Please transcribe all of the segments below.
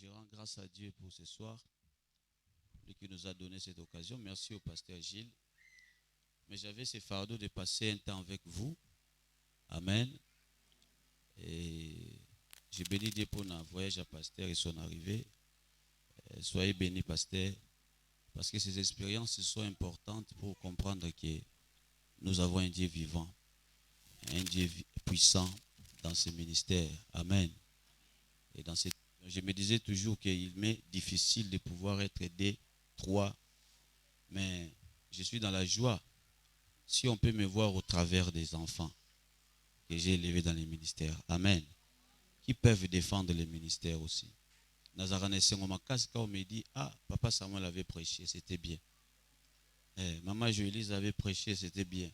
Je rends grâce à Dieu pour ce soir, lui qui nous a donné cette occasion. Merci au pasteur Gilles. Mais j'avais ce fardeau de passer un temps avec vous. Amen. Et je bénis Dieu pour notre voyage à pasteur et son arrivée. Soyez bénis, pasteur, parce que ces expériences sont importantes pour comprendre que nous avons un Dieu vivant, un Dieu puissant dans ce ministère. Amen. Et dans cette, je me disais toujours qu'il m'est difficile de pouvoir être deux, trois, mais je suis dans la joie si on peut me voir au travers des enfants que j'ai élevés dans les ministères. Amen. Qui peuvent défendre les ministères aussi. Nazarane Sengomakas, quand on me dit, ah, papa Samuel avait prêché, c'était bien. Maman Joélise avait prêché, c'était bien.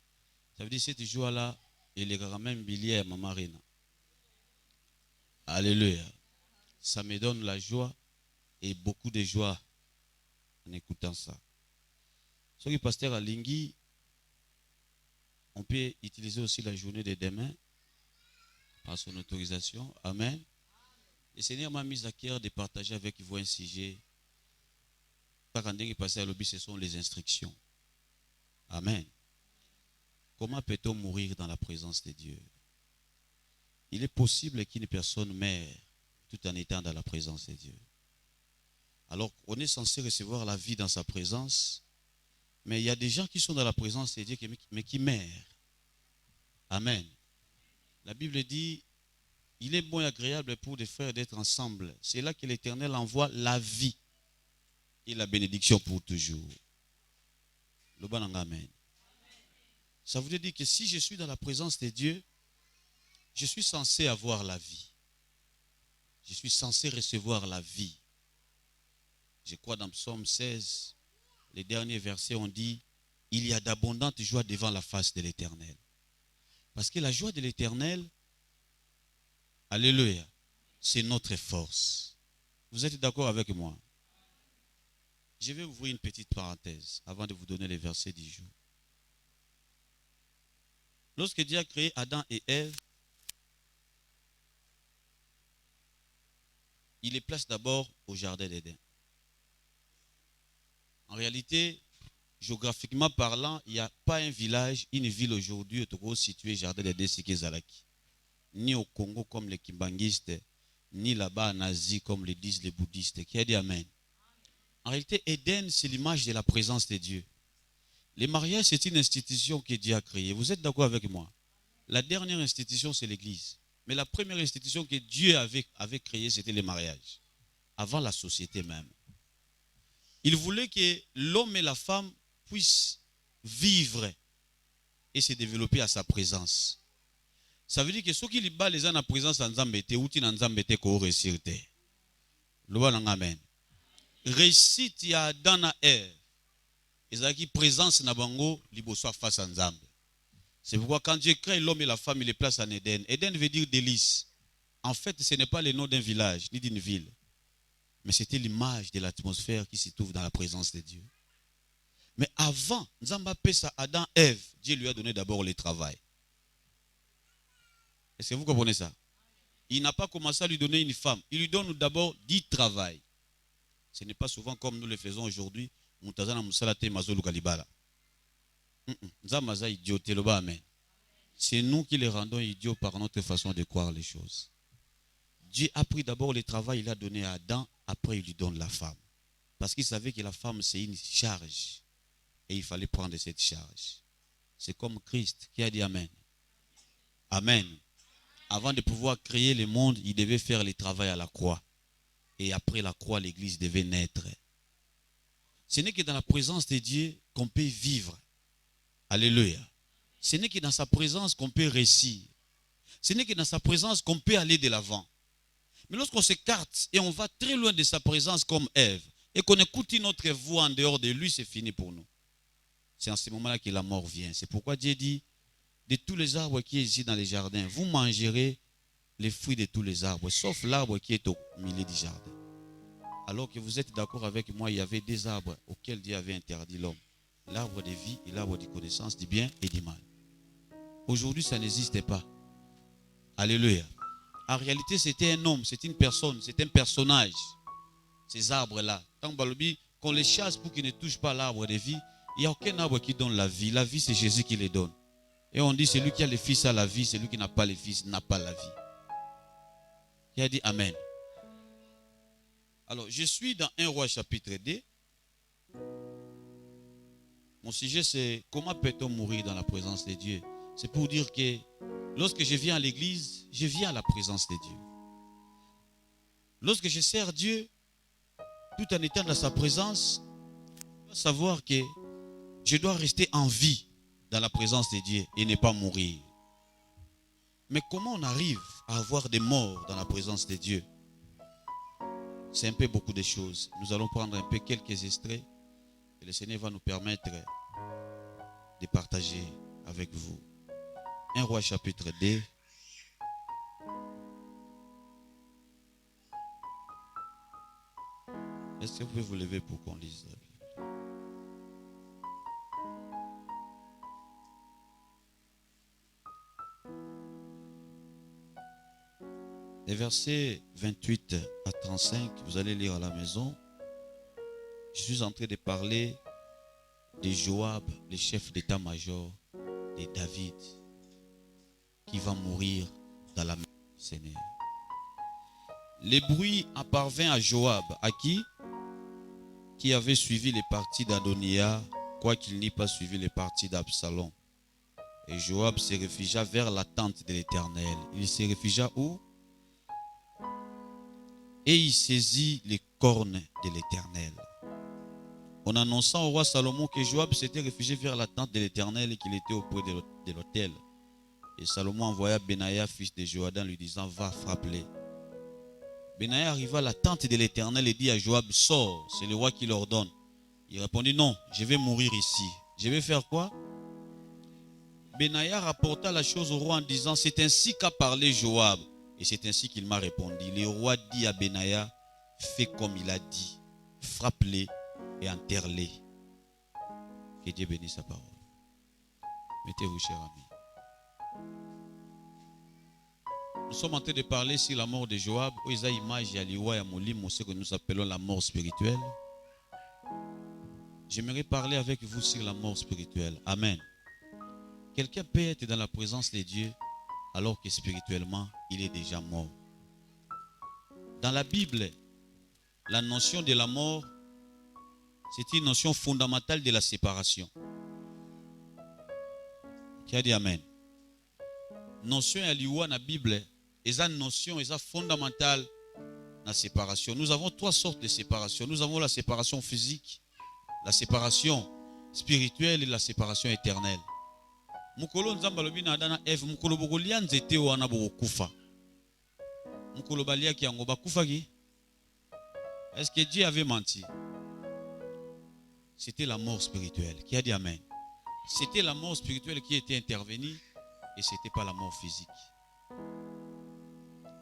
Ça veut dire, cette joie-là, il est quand même bilier à Maman Rina. Alléluia. Ça me donne la joie et beaucoup de joie en écoutant ça. Ce qui pasteur à Lingui, on peut utiliser aussi la journée de demain par son autorisation. Amen. Le Seigneur m'a mis à cœur de partager avec vous un sujet. Quand il passe à l'objet, ce sont les instructions. Amen. Comment peut-on mourir dans la présence de Dieu? Il est possible qu'une personne meure tout en étant dans la présence de Dieu. Alors, on est censé recevoir la vie dans sa présence, mais il y a des gens qui sont dans la présence de Dieu, mais qui meurent. Amen. La Bible dit, il est bon et agréable pour des frères d'être ensemble. C'est là que l'Éternel envoie la vie et la bénédiction pour toujours. Le bon amen. Ça veut dire que si je suis dans la présence de Dieu, je suis censé avoir la vie. Je suis censé recevoir la vie. Je crois dans Psaume 16, les derniers versets, on dit, il y a d'abondantes joies devant la face de l'Éternel. Parce que la joie de l'Éternel, alléluia, c'est notre force. Vous êtes d'accord avec moi? Je vais ouvrir une petite parenthèse avant de vous donner les versets du jour. Lorsque Dieu a créé Adam et Ève, il les place d'abord au jardin d'Éden. En réalité, géographiquement parlant, il n'y a pas un village, une ville aujourd'hui située au jardin d'Éden, ni au Congo comme les Kimbanguistes, ni là-bas en Asie comme le disent les bouddhistes. Qui a dit Amen? En réalité, Éden, c'est l'image de la présence de Dieu. Le mariage, c'est une institution que Dieu a créée. Vous êtes d'accord avec moi? La dernière institution, c'est l'Église. Mais la première institution que Dieu avait créée, c'était le mariage. Avant la société même. Il voulait que l'homme et la femme puissent vivre et se développer à sa présence. Ça veut dire que ceux qui les battent les gens en présence en Zambété, ou en Zambété, qu'on réussite. Amen. Réussite, il y a dans la ère. Ils ont qui présence na bango, liboso face en Zambé. C'est pourquoi quand Dieu crée l'homme et la femme, il les place en Éden. Éden veut dire délice. En fait, ce n'est pas le nom d'un village, ni d'une ville. Mais c'était l'image de l'atmosphère qui se trouve dans la présence de Dieu. Mais avant, Nzamba pesa Adam, Ève, Dieu lui a donné d'abord le travail. Est-ce que vous comprenez ça? Il n'a pas commencé à lui donner une femme. Il lui donne d'abord du travail. Ce n'est pas souvent comme nous le faisons aujourd'hui. C'est nous qui les rendons idiots par notre façon de croire les choses. Dieu a pris d'abord le travail, il a donné à Adam, après il lui donne la femme. Parce qu'il savait que la femme c'est une charge. Et il fallait prendre cette charge. C'est comme Christ qui a dit Amen. Amen. Avant de pouvoir créer le monde, il devait faire le travail à la croix. Et après la croix, l'église devait naître. Ce n'est que dans la présence de Dieu qu'on peut vivre. Alléluia. Ce n'est que dans sa présence qu'on peut réussir. Ce n'est que dans sa présence qu'on peut aller de l'avant. Mais lorsqu'on s'écarte et on va très loin de sa présence comme Ève, et qu'on écoute notre voix en dehors de lui, c'est fini pour nous. C'est en ce moment-là que la mort vient. C'est pourquoi Dieu dit, de tous les arbres qui sont ici dans les jardins, vous mangerez les fruits de tous les arbres, sauf l'arbre qui est au milieu du jardin. Alors que vous êtes d'accord avec moi, il y avait des arbres auxquels Dieu avait interdit l'homme. L'arbre de vie et l'arbre de connaissance du bien et du mal. Aujourd'hui, ça n'existe pas. Alléluia. En réalité, c'était un homme, c'est une personne, c'est un personnage. ces arbres-là. Tant qu'on les chasse pour qu'ils ne touchent pas l'arbre de vie, il n'y a aucun arbre qui donne la vie. La vie, c'est Jésus qui les donne. Et on dit, celui qui a le Fils a la vie, celui qui n'a pas le Fils n'a pas la vie. Qui a dit Amen. Alors, je suis dans 1 Roi chapitre 2. Mon sujet, c'est comment peut-on mourir dans la présence de Dieu? C'est pour dire que lorsque je viens à l'église, je viens à la présence de Dieu. Lorsque je sers Dieu, tout en étant dans sa présence, je dois savoir que je dois rester en vie dans la présence de Dieu et ne pas mourir. Mais comment on arrive à avoir des morts dans la présence de Dieu? C'est un peu beaucoup de choses. Nous allons prendre un peu quelques extraits et le Seigneur va nous permettre de partager avec vous. 1 Roi chapitre 2. Est-ce que vous pouvez vous lever pour qu'on lise la Bible? Les versets 28 à 35, vous allez lire à la maison. Je suis en train de parler de Joab, le chef d'état-major de David, qui va mourir dans la main du Seigneur. Le bruit parvint à Joab, à qui avait suivi les partis d'Adonia, quoiqu'il n'ait pas suivi les partis d'Absalom. Et Joab se réfugia vers la tente de l'Éternel. Il se réfugia où? Et il saisit les cornes de l'Éternel. En annonçant au roi Salomon que Joab s'était réfugié vers la tente de l'Éternel et qu'il était auprès de l'autel. Et Salomon envoya Benaïa, fils de Joadan, lui disant, va frapper. Benaïa arriva à la tente de l'Éternel et dit à Joab, sors, c'est le roi qui l'ordonne. Il répondit, non, je vais mourir ici. Je vais faire quoi? Benaïa rapporta la chose au roi en disant, c'est ainsi qu'a parlé Joab. Et c'est ainsi qu'il m'a répondu. Le roi dit à Benaïa, fais comme il a dit, frappe-les et enterre-les. Que Dieu bénisse sa parole. Mettez-vous, cher ami. Nous sommes en train de parler sur la mort de Joab. Ce que nous appelons la mort spirituelle. J'aimerais parler avec vous sur la mort spirituelle. Amen. Quelqu'un peut être dans la présence de Dieu alors que spirituellement, il est déjà mort. Dans la Bible, la notion de la mort, c'est une notion fondamentale de la séparation. Qui a dit Amen? Notion à l'Iwa dans la Bible, et une notion fondamentale dans la séparation. Nous avons trois sortes de séparation. Nous avons la séparation physique, la séparation spirituelle et la séparation éternelle. Mukolo nzamba lobi na adana Eve mukolo bokolia nzete wana bokufa. Mukolo balia ki yango bakufa ki? Est-ce que Dieu avait menti? C'était la mort spirituelle. Qui a dit Amen? C'était la mort spirituelle qui était intervenue et ce n'était pas la mort physique.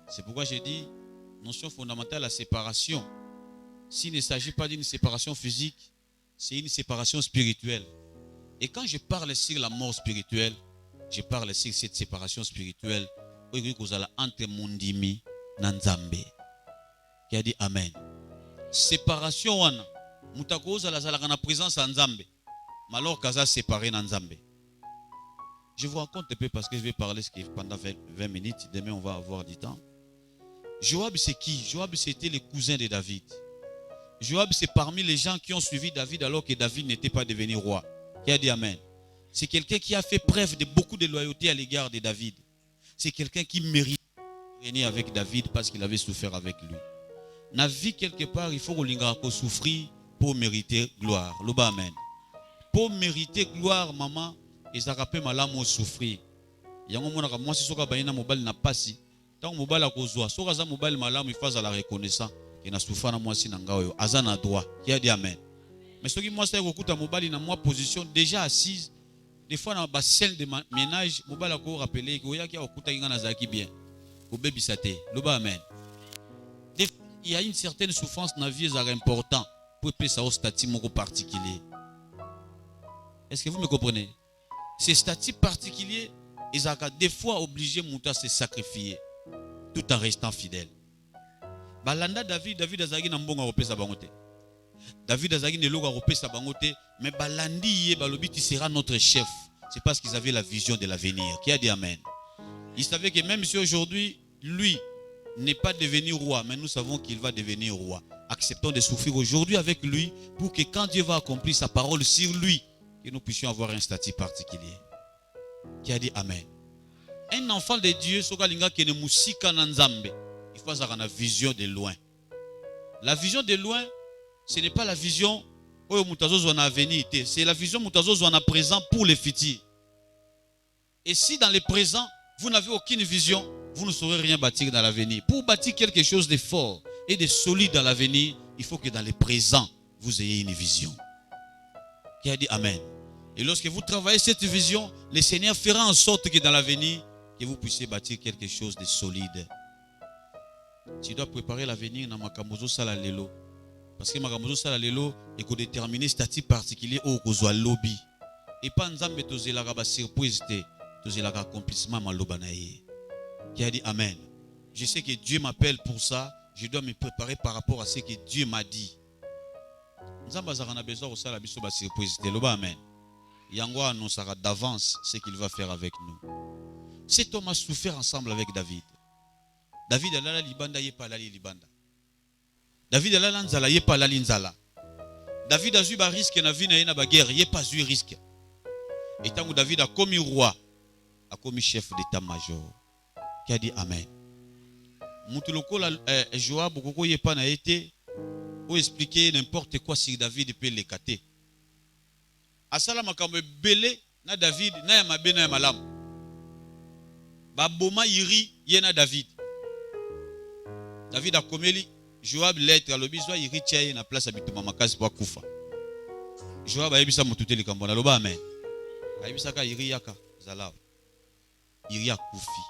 C'est pourquoi j'ai dit, notion fondamentale, la séparation. S'il ne s'agit pas d'une séparation physique, c'est une séparation spirituelle. Et quand je parle sur la mort spirituelle, je parle sur cette séparation spirituelle entre Mundimi et Nzambe. Qui a dit Amen. Séparation wana. Mutakoza la zalaka na présence en Nzambe. Malheur kaza séparé na Nzambe. Je vous raconte un peu parce que je vais parler pendant 20 minutes. Demain on va avoir du temps. Joab c'est qui? Joab c'était le cousin de David. Joab c'est parmi les gens qui ont suivi David alors que David n'était pas devenu roi. Qui a dit Amen. C'est quelqu'un qui a fait preuve de beaucoup de loyauté à l'égard de David. C'est quelqu'un qui mérite de régner avec David parce qu'il avait souffert avec lui. Dans la vie quelque part, il faut que souffrir pour mériter gloire. Loba Amen. Pour mériter gloire, maman, et ça rappelle malamu souffrir. Yango monaka moi si soka bayina mobile na pasi. Tant mobile a kozwa, soka za mobile malamu il faut la reconnaissance et na souffra na moi si na ngao yo azana droit. Qui a dit Amen. Mais ce qui moi c'est que mobile na moi position déjà assise. Des fois dans la scène de ménage, mobile a ko rappeler que oya ki okuta kinga na zaki bien. Ko bebisate. Loba Amen. Il y a une certaine souffrance dans la vie, c'est important pour passer au statut particulier. Est-ce que vous me comprenez? Ces statuts particuliers, ils sont des fois obligés de se sacrifier tout en restant fidèles. balanda David azaki na mbonga kopesa bango te. David azaki ne loka kopesa bango te, mais balandi ye balobi tu seras notre chef. C'est parce qu'ils avaient la vision de l'avenir. Qui a dit amen? Ils savaient que même si aujourd'hui lui n'est pas devenu roi, mais nous savons qu'il va devenir roi. Acceptons de souffrir aujourd'hui avec lui pour que quand Dieu va accomplir sa parole sur lui, que nous puissions avoir un statut particulier. Qui a dit amen? Un enfant de Dieu, il faut avoir une vision de loin. La vision de loin, ce n'est pas la vision où mutazo en avenir, c'est la vision mutazo en présent pour le futur. Et si dans le présent, vous n'avez aucune vision, vous ne saurez rien bâtir dans l'avenir. Pour bâtir quelque chose de fort et de solide dans l'avenir, il faut que dans le présent, vous ayez une vision. Qui a dit amen? Et lorsque vous travaillez cette vision, le Seigneur fera en sorte que dans l'avenir, que vous puissiez bâtir quelque chose de solide. Tu dois préparer l'avenir dans Makamozo Salalelo. Parce que Makamozo Salalelo est déterminer statut particulier au Kozwa lobby. Et pas nzambe tozelaka ba surprise te, tozelaka accomplissement malobanaye. Qui a dit amen? Je sais que Dieu m'appelle pour ça, je dois me préparer par rapport à ce que Dieu m'a dit. Nzamba zakana besoin de sala biso ba surprise te, loba amen. Yango annoncera d'avance ce qu'il va faire avec nous. Cet homme a souffert ensemble avec David. David alala libanda ye pa lali libanda. David alala nzala ye pa lali nzala. David a eu ba risque na vie na ye na ba guerre, ye pas eu risque. Et tant que David a commis roi, a commis chef d'état-major. Qui a dit amen. Mutuloko la Joab koko ye pa na été pour expliquer n'importe quoi sur David peut l'écater. Asala makambo belé na David na ya mabe na ya malamu. Baboma iri yena David. David a komeli Joab lettre à l'obiswa iri tia na place habituma makasi pour kufa. Joab a yebisa mutute likambo na loba amen. Ayebisa ka iri yaka zala. Iri a kufi.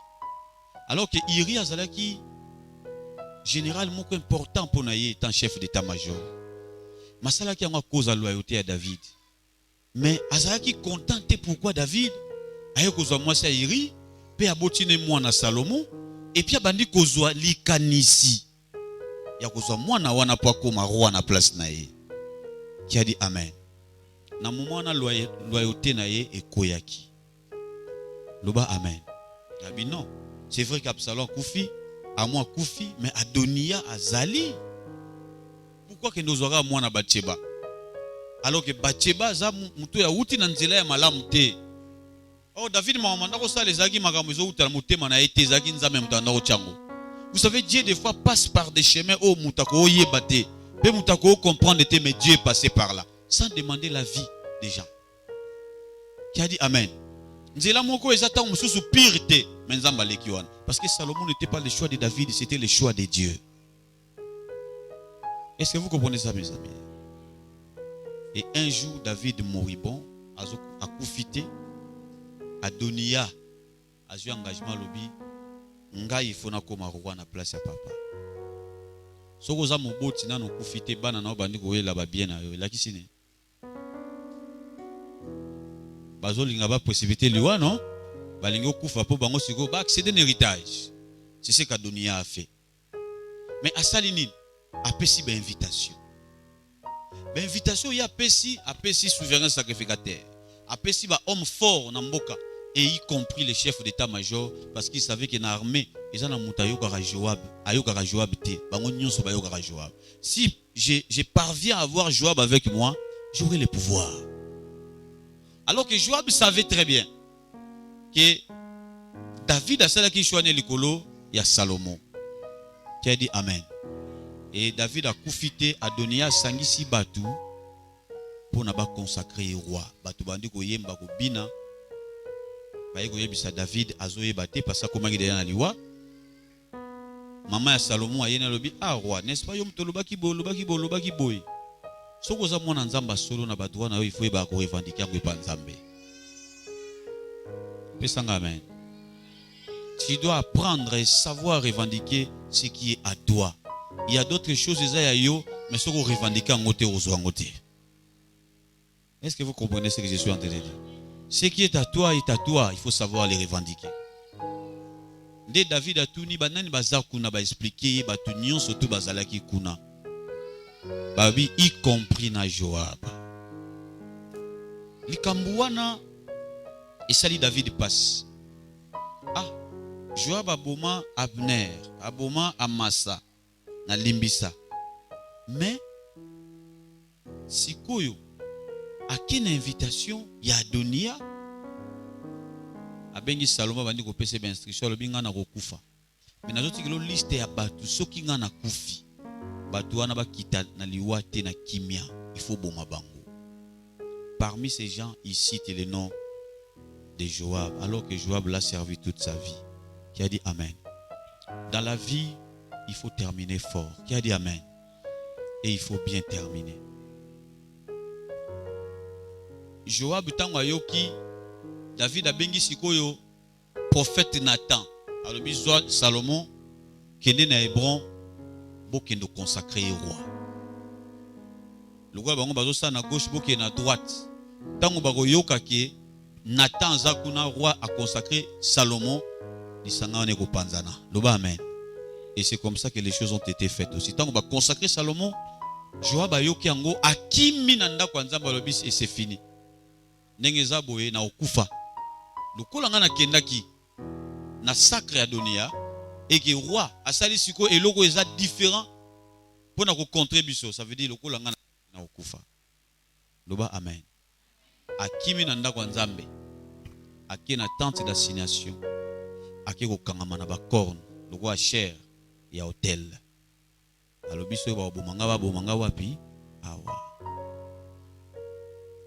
Alors que iri azalaki général moko important pour naye étant chef d'état-major. Masala ki a cause à loyauté à David. Mais azalaki contenté pourquoi David aye kozwa mwasi iri pe abotine mwana Salomon et puis abandi kozwa likanisi ya kozwa mwana wana po akoma roi na place na ye. Qui a dit amen. Na moment na loyauté na ye ekoyaki. Loba amen. Abi non, c'est vrai qu'Absalom koufi, Amon koufi, mais Adonia azali. Pourquoi que nous aura mwana Bathsheba? Alors que Bathsheba za muto ya uti na nzela ya malamu te. Oh David m'a ko sala ezaki makambo ezo utala motema na ete ezaki nzambe mutanda ko chango. Vous savez, Dieu des fois passe par des chemins où mutako oyebate, pe mutako comprendre te, mais Dieu est passé par là sans demander l'avis des gens. Qui a dit amen. Nzela moko ezata mususu pire te, mais nzamba leki wana. Parce que Salomon n'était pas le choix de David, c'était le choix de Dieu. Est-ce que vous comprenez ça, mes amis? Et un jour, David moribond a koufité. Adonia a eu engagement lobby. Nga il faut na koma roi na place ya papa. Soko za moboti na no koufité bana na bandi ko yela ba bien na yo. La kisine. Bazolinga ba possibilité liwa non? Balingo koufa po bango siko ba accéder un héritage. C'est ce qu'Adonia a fait. Mais à Salinine a pesi ba invitation. Ba invitation ya pesi souverain sacrificateur. A pesi ba homme fort na mboka. Et y compris les chefs d'état-major, parce qu'ils savaient que dans l'armée, ils ont un Joab, Joab. Si je parviens à avoir Joab avec moi, j'aurai le pouvoir. Alors que Joab savait très bien que David a cela qui choisit l'écolo, il y a Salomon. Qui a dit amen. Et David a koufité Adonia Sangisi Batu pour ne pas consacrer roi. Batu bandi ko yemba ko bina. David azoye bate parce que comment il est dans liwa. Maman ya Salomon ayena lobi ah roi n'est-ce pas yom tolobaki boy. Soko za mwana nzamba solo na badwa na yo il faut ba ko revendiquer ngo pa nzambe. Pesanga amen. Tu dois apprendre et savoir revendiquer ce qui est à toi. Il y a d'autres choses ya yo mais soko revendiquer ngote ozo ngote. Est-ce que vous comprenez ce que je suis en train de dire? Ce qui est à toi, il faut savoir les revendiquer. Nde David atuni banani baza kuna ba expliquer batu nyonso to bazalaki kuna. Babi y compris na Joab. Likambo wana esali David passe. Ah, Joab aboma Abner, aboma Amasa na limbisa. Mais sikoyo akina invitation ya Adonia abengi Salomo bandi ko pese ba instruction lo binga na kokufa. Mais nazoti kilo liste ya batu soki nga na kufi. Batu wana bakita na liwa te na kimia, il faut boma bango. Parmi ces gens, il cite le nom de Joab, alors que Joab l'a servi toute sa vie. Qui a dit Amen. Dans la vie, il faut terminer fort. Qui a dit Amen. Et il faut bien terminer. Joab tango ayoki David abengi sikoyo prophète Nathan. Alors bizwa Salomon kende na Hébron bokendo consacré roi. Le roi bango bazo sa na gauche bokende na droite. Tango bako yoka ke Nathan zakuna roi a consacré Salomon lisanga ne ko panzana. Loba amen. Et c'est comme ça que les choses ont été faites aussi. Tango ba consacré Salomon, Joab ayoki yango akimi na ndako nzamba lobis et c'est fini. Ndengeza boye na okufa. Lokola nga na kendaki na sacre Adonia et que roi asali siko eloko eza différent pour na ko contrer biso, ça veut dire lokola nga na okufa. Loba amen. Akimi na ndako nzambe. Aki na tente d'assignation. Aki ko kangama na ba corne, lokola chair ya hôtel. Alobiso ba bomanga wapi? Awa.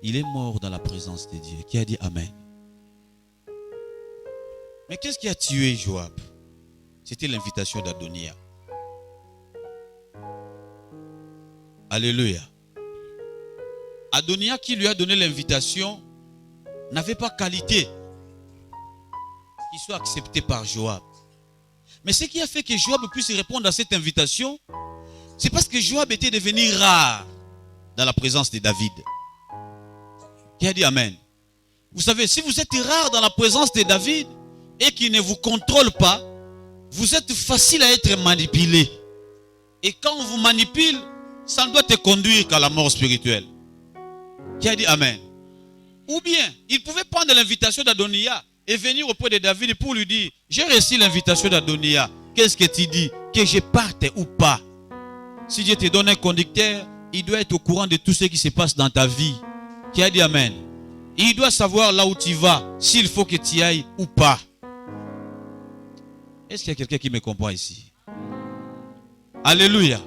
Il est mort dans la présence de Dieu. Qui a dit Amen? Mais qu'est-ce qui a tué Joab? C'était l'invitation d'Adonia. Alléluia. Adonia qui lui a donné l'invitation n'avait pas qualité qu'il soit accepté par Joab. Mais ce qui a fait que Joab puisse répondre à cette invitation, c'est parce que Joab était devenu rare dans la présence de David. Qui a dit Amen? Vous savez, si vous êtes rare dans la présence de David et qu'il ne vous contrôle pas, vous êtes facile à être manipulé. Et quand on vous manipule, ça ne doit te conduire qu'à la mort spirituelle. Qui a dit Amen? Ou bien, il pouvait prendre l'invitation d'Adonia et venir auprès de David pour lui dire, j'ai reçu l'invitation d'Adonia. Qu'est-ce que tu dis? Que je parte ou pas? Si Dieu te donne un conducteur, il doit être au courant de tout ce qui se passe dans ta vie. Qui a dit Amen? Il doit savoir là où tu vas, s'il faut que tu ailles ou pas. Est-ce qu'il y a quelqu'un qui me comprend ici? Alléluia.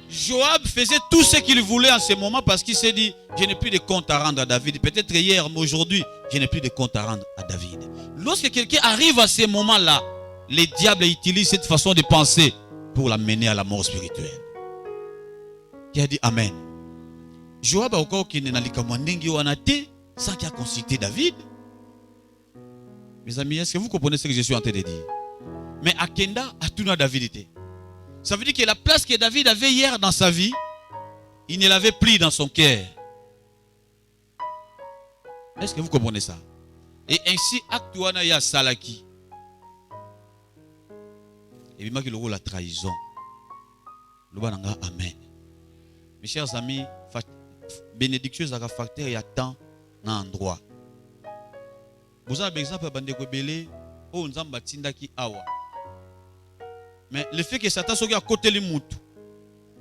Joab faisait tout ce qu'il voulait en ce moment parce qu'il s'est dit, je n'ai plus de compte à rendre à David. Peut-être hier, mais aujourd'hui, je n'ai plus de compte à rendre à David. Lorsque quelqu'un arrive à ce moment-là, les diables utilisent cette façon de penser pour l'amener à la mort spirituelle. Qui a dit Amen? Joab a encore qui n'est pas sans qu'il a consulté David. Mes amis, est-ce que vous comprenez ce que je suis en train de dire? Mais Akenda a tout David. Ça veut dire que la place que David avait hier dans sa vie, il ne l'avait plus dans son cœur. Est-ce que vous comprenez ça? Et ainsi, Aktuana ya Salaki. Et bien, il y a la trahison. Amen. Mes chers amis, bénédiction est un facteur, il y a temps dans l'endroit. Vous avez un exemple, mais le fait que Satan soit à côté de l'imoutou,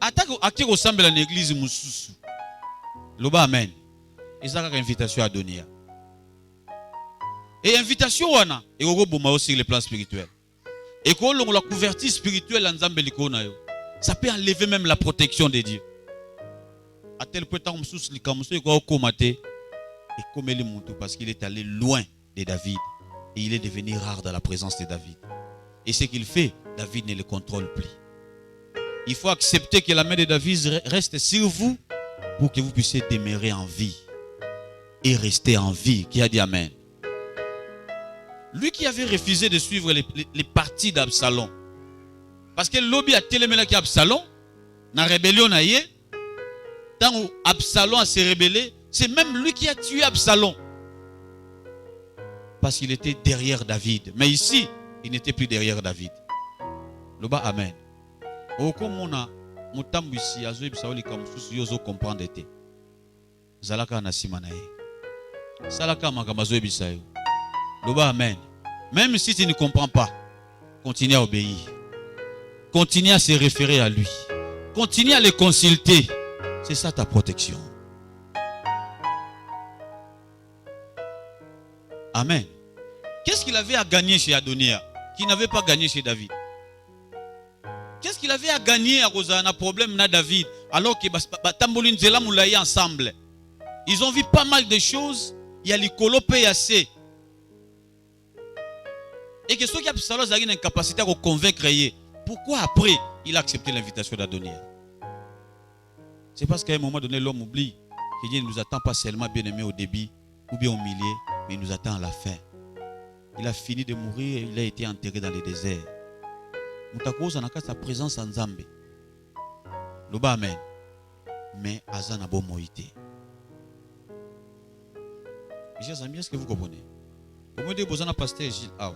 attaque à qui ressemble à l'église Moussou. Loba Amen. Et ça, c'est une invitation à donner. Et invitation, et on va aussi sur le plan spirituel. Et quand on la couverture spirituelle, ça peut enlever même la protection de Dieu. À tel point, on sous les camoufles, et comme il est parce qu'il est allé loin de David. Et il est devenu rare dans la présence de David. Et ce qu'il fait, David ne le contrôle plus. Il faut accepter que la main de David reste sur vous pour que vous puissiez demeurer en vie. Et rester en vie. Qui a dit Amen? Lui qui avait refusé de suivre les partis d'Absalom. Parce que l'objet a tellement qui Absalom, dans la rébellion, tant où Absalom a se rébellé, c'est même lui qui a tué Absalom. Parce qu'il était derrière David. Mais ici, il n'était plus derrière David. Loba amen. Okomona mutambu ici azo ibisa oli kamususu yozo comprendre ete. Zalaka na simana ye. Salaka makamazo ibisa yo. Loba amen. Même si tu ne comprends pas, continue à obéir. Continue à se référer à lui. Continue à le consulter. C'est ça ta protection. Amen. Qu'est-ce qu'il avait à gagner chez Adonia qui n'avait pas gagné chez David? Qu'est-ce qu'il avait à gagner à Rosanna problème na David alors que Tambolin Zela Moulaye ensemble? Ils ont vu pas mal de choses. Il y a les colopés assez. Et que ceux qui ont une incapacité à convaincre, pourquoi après il a accepté l'invitation d'Adonia? C'est parce qu'à un moment donné, l'homme oublie que Dieu ne nous attend pas seulement bien aimé au début ou bien au milieu, mais il nous attend à la fin. Il a fini de mourir et il a été enterré dans le désert. Mutakoza n'a qu'à sa présence en Zambé. Loba amen. Mais Azana bo moïté. Mes chers amis, est-ce que vous comprenez? Au moins de Bozana pasteur Gilles Aou.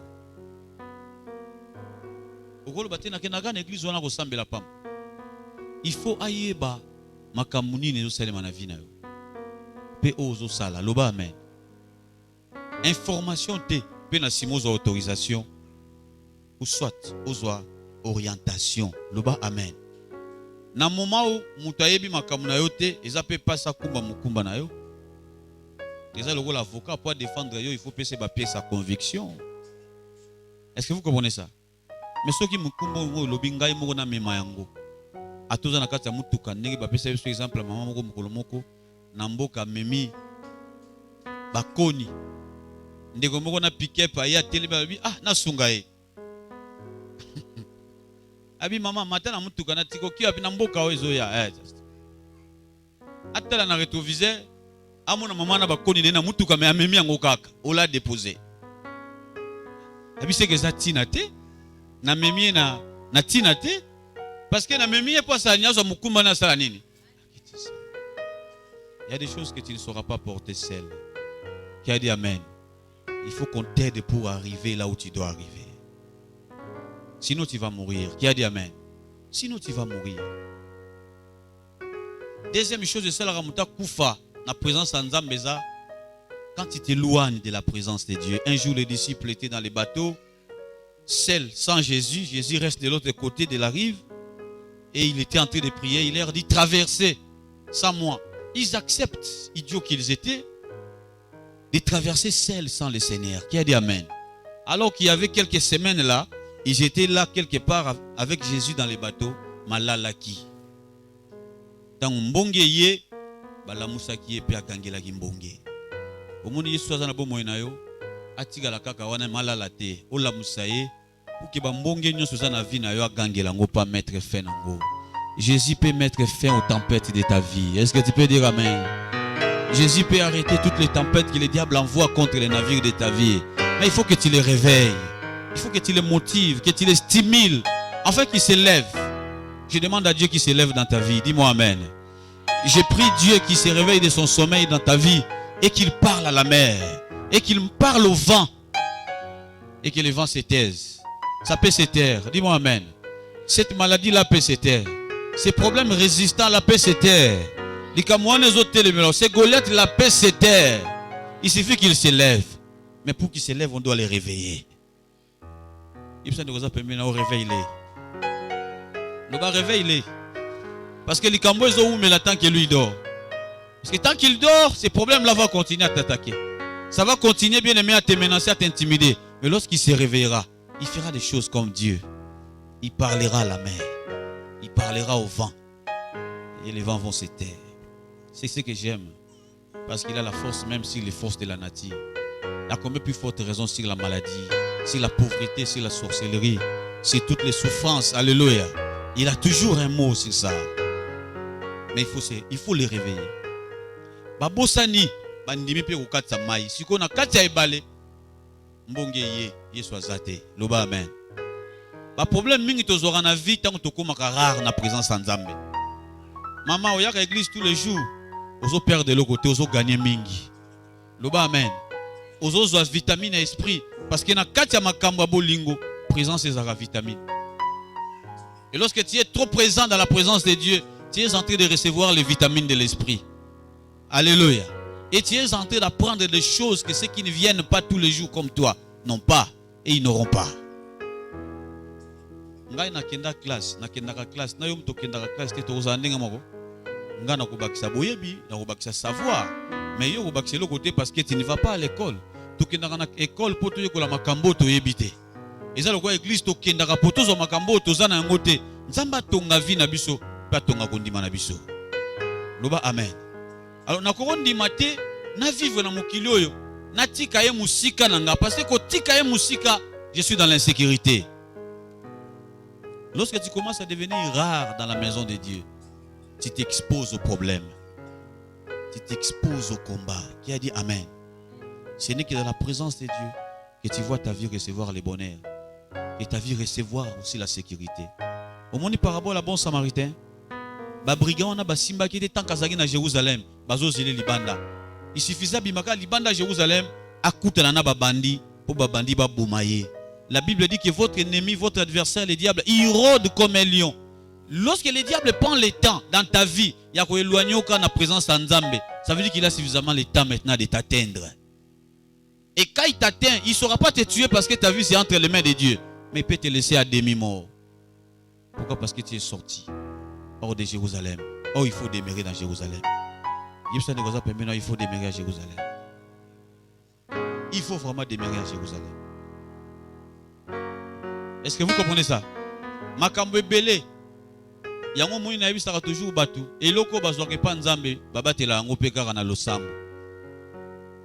Il faut aïeba makamuni ne zosale manavina yo. Pe ozo sala loba amen. Information te pe na simozo autorisation ou soit ozo orientation loba amen. Na moment où mutayebi makamuna yo te eza pe pasa kumba mukumba na yo. Eza logo l'avocat pour défendre yo, il faut passer ba pièce à conviction. Est-ce que vous comprenez ça? Mais ceux qui mukumba lobi ngai moko na mema yango. Atoza na kati ya mutuka ndenge ba pesa par exemple maman moko mukolo moko na mboka memi bakoni ndeko moko na pick-up ya teleba bi na sunga ye. Abi mama mata na mutuka na tiko ki abi na mboka ozo ya atala na rétroviseur amona mama na bakoni na mutuka me amemi yango kaka ola déposer. Abi c'est que ça tina te na memi na tina te parce que na memi pas ça nyazo mukumba na sala nini. Il y a des choses que tu ne sauras pas porter seul. Qui a dit amen. Il faut qu'on t'aide pour arriver là où tu dois arriver. Sinon tu vas mourir. Qui a dit amen. Sinon tu vas mourir. Deuxième chose de celle ramuta kufa la présence en Zambeza. Quand tu t'éloignes de la présence de Dieu. Un jour les disciples étaient dans les bateaux seuls sans Jésus. Jésus reste de l'autre côté de la rive et il était en train de prier. Il leur dit traversez sans moi. Ils acceptent, idiots qu'ils étaient, de traverser seuls sans le Seigneur. Qui a dit amen. Alors qu'il y avait quelques semaines là, ils étaient là quelque part avec Jésus dans les bateaux. Malalaki. Dans mbonge ye, balamusaki ye pe akangela ki mbonge. Omoni Yesu azana bo moyena yo, atika la kaka wana malalate, ola musaye, pour que ba mbonge nyoso za na vie na yo akangela ngo pas mettre fin nango. Jésus peut mettre fin aux tempêtes de ta vie. Est-ce que tu peux dire amen? Jésus peut arrêter toutes les tempêtes que le diable envoie contre les navires de ta vie. Mais il faut que tu les réveilles. Il faut que tu les motives, que tu les stimules, afin qu'ils se lèvent. Je demande à Dieu qu'il se lève dans ta vie. Dis-moi amen. Je prie Dieu qu'il se réveille de son sommeil dans ta vie et qu'il parle à la mer et qu'il parle au vent et que le vent se taise. Ça peut se taire. Dis-moi amen. Cette maladie-là peut se taire. Ces problèmes résistants, la paix se terre. Ces Goliath, la paix se terre. Il suffit qu'ils se lèvent. Mais pour qu'ils se lèvent, on doit les réveiller. Il faut nous réveiller. Nous va réveiller. Parce que les Cambo, ils ont mais tant que lui dort. Parce que tant qu'il dort, ces problèmes-là vont continuer à t'attaquer. Ça va continuer bien aimé à te menacer, à t'intimider. Mais lorsqu'il se réveillera, il fera des choses comme Dieu. Il parlera à la mer. Il parlera au vent. Et les vents vont se taire. C'est ce que j'aime. Parce qu'il a la force même sur les forces de la nature. Il a combien plus forte raison sur la maladie, sur la pauvreté, sur la sorcellerie, sur toutes les souffrances. Alléluia. Il a toujours un mot sur ça. Mais il faut les réveiller. Babosani, bandimi pe ukatsa mai. Si qu'on a katsa ebale, mbonge ye swazate. Loba amen. Le problème mingi tozora na vie tant que tokomaka rare na présence en Zambé. Maman oya ka église tous les jours. Ozo perdre de l'autre côté, ozo gagner mingi. Loba amen. Ozo zo vitamine esprit parce que na kati ya makambo bolingo présence est la vitamine. Et lorsque tu es trop présent dans la présence de Dieu, tu es en train de recevoir les vitamines de l'esprit. Alléluia. Et tu es en train d'apprendre des choses que ceux qui ne viennent pas tous les jours comme toi n'ont pas et ils n'auront pas. Ngai nakenda classe, nakendaka classe, na yom tokendaka classe te toza ndenge moko. Nga nakobakisa boyebi, nakobakisa savoir. Mais yo kobakisa le côté parce que tu ne vas pas à l'école. Tokendaka na école pour to yekola makambo to yebite. Eza lokwa église tokendaka pour tozo makambo toza na yango te. Nzamba tonga vi na biso, pa tonga kondima na biso. Loba amen. Alors nakondima te na vivre na mokili oyo. Na tika ye musika nanga parce que ko tika ye musika, je suis dans l'insécurité. Lorsque tu commences à devenir rare dans la maison de Dieu, tu t'exposes aux problèmes. Tu t'exposes au combat. Qui a dit amen? Ce n'est que dans la présence de Dieu que tu vois ta vie recevoir le bonheur. Et ta vie recevoir aussi la sécurité. Au monde parabole à bon samaritain, ba brigand na ba simba qui était tant kazagi na Jérusalem, bazo zele libanda. Il suffisait bimaka libanda Jérusalem, akutana na ba bandi pour ba bandi ba boumaye. La Bible dit que votre ennemi, votre adversaire, le diable, il rôde comme un lion. Lorsque le diable prend le temps dans ta vie, il y a éloigné au la présence de Nzambe. Ça veut dire qu'il a suffisamment le temps maintenant de t'atteindre. Et quand il t'atteint, il ne saura pas te tuer parce que ta vie c'est entre les mains de Dieu. Mais il peut te laisser à demi-mort. Pourquoi? Parce que tu es sorti hors de Jérusalem. Oh, il faut demeurer dans Jérusalem. Il faut demeurer à Jérusalem. Il faut vraiment demeurer à Jérusalem. Est-ce que vous comprenez ça? Makambo ebele. Yango moyi na yebisaka toujours batu. Eloko bazwaka pa Nzambe, babatela yango pe kaka na losambo.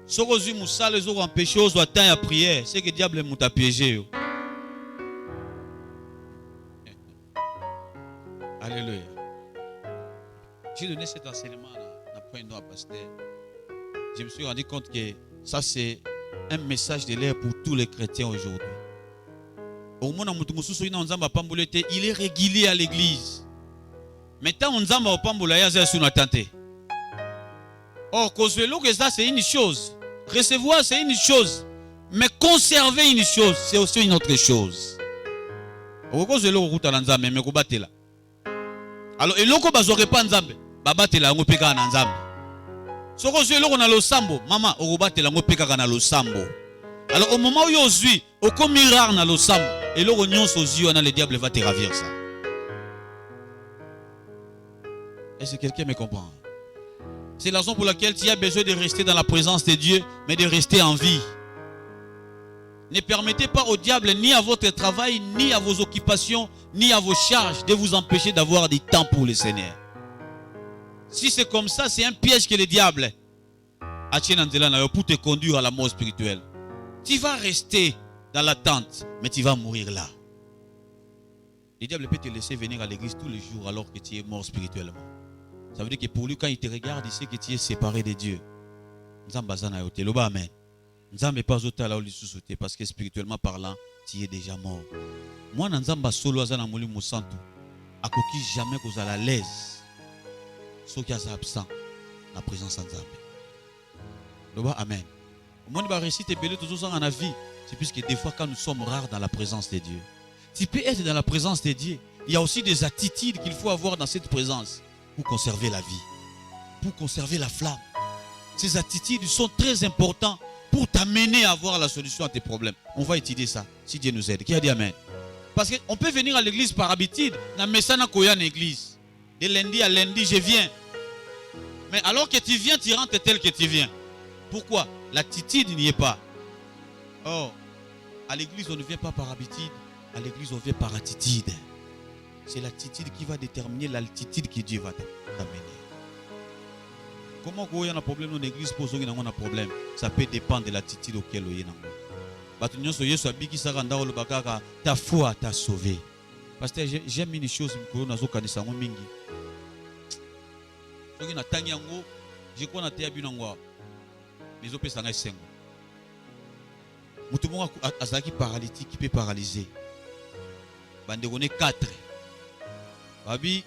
Soko zui musala ezoko empêcher ozwa temps ya prière, c'est que diable muta piéger yo. Alléluia. J'ai donné cet enseignement à point à pasteur. Je me suis rendu compte que ça c'est un message de l'air pour tous les chrétiens aujourd'hui. Il est régulier à l'église. Maintenant, on zamba pambola ya za suna tante. Or, causer que ça c'est une chose. Recevoir c'est une chose. Mais conserver une chose, c'est aussi une autre chose. Alors, et loko bazore pa nzambe, babatela ngo peka na nzambe. Soko zwe loko na lo sambo, mama okobatela ngo peka na lo sambo. Alors au moment où il ozui, au comme rare na lo sambo, et le rognon sozi, le diable va te ravir ça. Est-ce que quelqu'un me comprend? C'est la raison pour laquelle tu as besoin de rester dans la présence de Dieu, mais de rester en vie. Ne permettez pas au diable, ni à votre travail, ni à vos occupations, ni à vos charges, de vous empêcher d'avoir du temps pour le Seigneur. Si c'est comme ça, c'est un piège que le diable a pour te conduire à la mort spirituelle. Tu vas rester dans l'attente, mais tu vas mourir là. Le diable peut te laisser venir à l'église tous les jours alors que tu es mort spirituellement. Ça veut dire que pour lui, quand il te regarde, il sait que tu es séparé de Dieu. Amen. Nzambe pas là où parce que spirituellement parlant, tu es déjà mort. Moi, Nzamba solo azana moli musantu, akoki jamais que vous à l'aise. Ceux qui sont absents, la présence de Nzambe. Amen. Moi, je vais réciter belé toujours ça dans la vie. C'est puisque des fois, quand nous sommes rares dans la présence de Dieu, tu peux être dans la présence de Dieu. Il y a aussi des attitudes qu'il faut avoir dans cette présence pour conserver la vie, pour conserver la flamme. Ces attitudes sont très importantes pour t'amener à avoir la solution à tes problèmes. On va étudier ça, si Dieu nous aide. Qui a dit amen? Parce qu'on peut venir à l'église par habitude. Na mesana koya l'église. De lundi à lundi, je viens. Mais alors que tu viens, tu rentres tel que tu viens. Pourquoi? L'attitude n'y est pas. Or, à l'église, on ne vient pas par habitude. À l'église, on vient par attitude. C'est l'attitude qui va déterminer l'altitude que Dieu va t'amener. Comment il y a un problème dans l'église pour ceux qui ont un problème? Ça peut dépendre de l'attitude auquel il y a. Ta foi t'a sauvé. Parce que j'aime une chose, je crois que Azaki paralytique qui peut paralyser. Bandegone 4. Babi,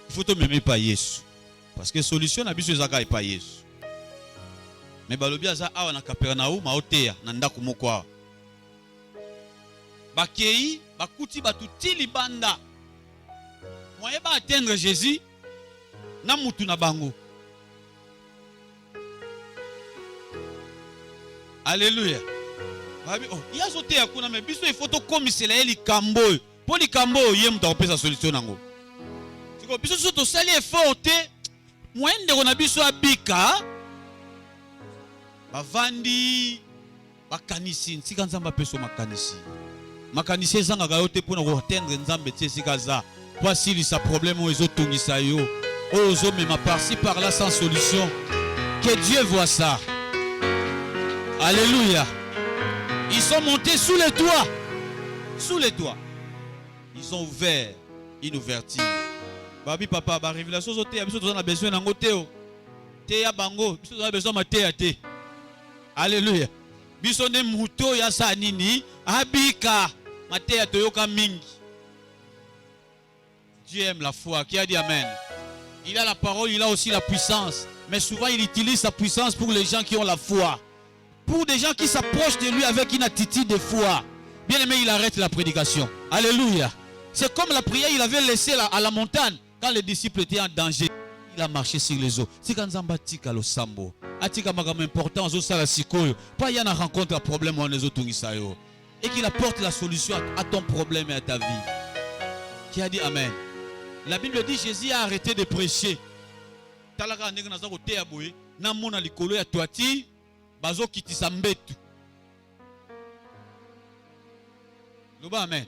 il faut te même pas Yesu. Parce que solution na biso ezaka pas Yesu. Mais balobi aza awa na Capernaum maotea na ndako moko. bakei bakuti batuti libanda moyen ba atteindre Jésus na mutu na bango. Alléluia. Oh, il a sauté à kuna mais biso il faut to komisela eli kambo. Pour li kambo yé muta opesa solution nango. Siko biso so to sali effort te moyen de kona biso abika bavandi bakanisi nsika nzamba peso makanisi. Makanisi ezanga ga yote pona ko atteindre nzambe tie sika za. Voici sa problème aux otungisa yo. Ozo mema par-ci par-là sans solution. Que Dieu voit ça. Alléluia. Ils sont montés sous les toits. Sous les toits. Ils ont ouvert une ouverture. Babi papa, ba révélation zote ya biso tozana besoin nango teo. Te ya bango, biso tozana besoin ma te ya te. Alléluia. Biso ne muto ya sa nini abika mate ya toyoka mingi. Dieu aime la foi. Qui a dit amen? Il a la parole, il a aussi la puissance. Mais souvent il utilise sa puissance pour les gens qui ont la foi. Pour des gens qui s'approchent de lui avec une attitude de foi. Bien aimé, il arrête la prédication. Alléluia. C'est comme la prière, il avait laissé à la montagne. Quand les disciples étaient en danger, il a marché sur les eaux. C'est quand Zamba tika lo sambo. Atika magam important zo sala sikoyo. Pas yana rencontre un problème on les autres tungisayo. Et qu'il apporte la solution à ton problème et à ta vie. Qui a dit amen? La Bible dit Jésus a arrêté de prêcher. Talaka ndenge naza ko teya boye na mona likolo ya toiti bazo kitisa mbetu. Loba amen.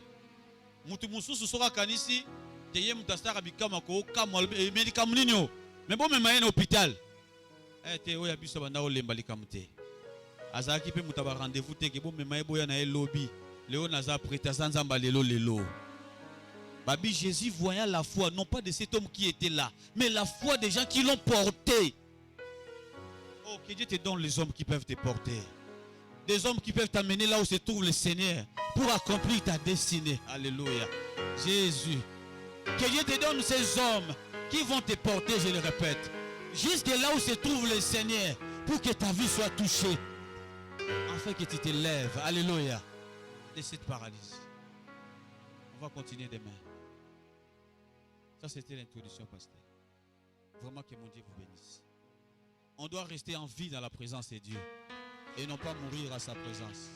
Mutu mususu soka kanisi teye mutasaka bikama ko kamwa médicament nini mais bon mema na hôpital. Te oya biso banda olemba likamte. Azaki pe mutaba rendez-vous te ke bon mema eboya na lobby. Léo naza prêta sanzamba lelo. Babi Jésus voyant la foi, non pas de cet homme qui était là, mais la foi des gens qui l'ont porté. Oh, que Dieu te donne les hommes qui peuvent te porter. Des hommes qui peuvent t'amener là où se trouve le Seigneur pour accomplir ta destinée. Alléluia. Jésus. Que Dieu te donne ces hommes qui vont te porter, je le répète, jusque là où se trouve le Seigneur pour que ta vie soit touchée. Afin que tu te lèves. Alléluia. De cette paralysie. On va continuer demain. Ça, c'était l'introduction, pasteur. Vraiment que mon Dieu vous bénisse. On doit rester en vie dans la présence de Dieu et non pas mourir à sa présence.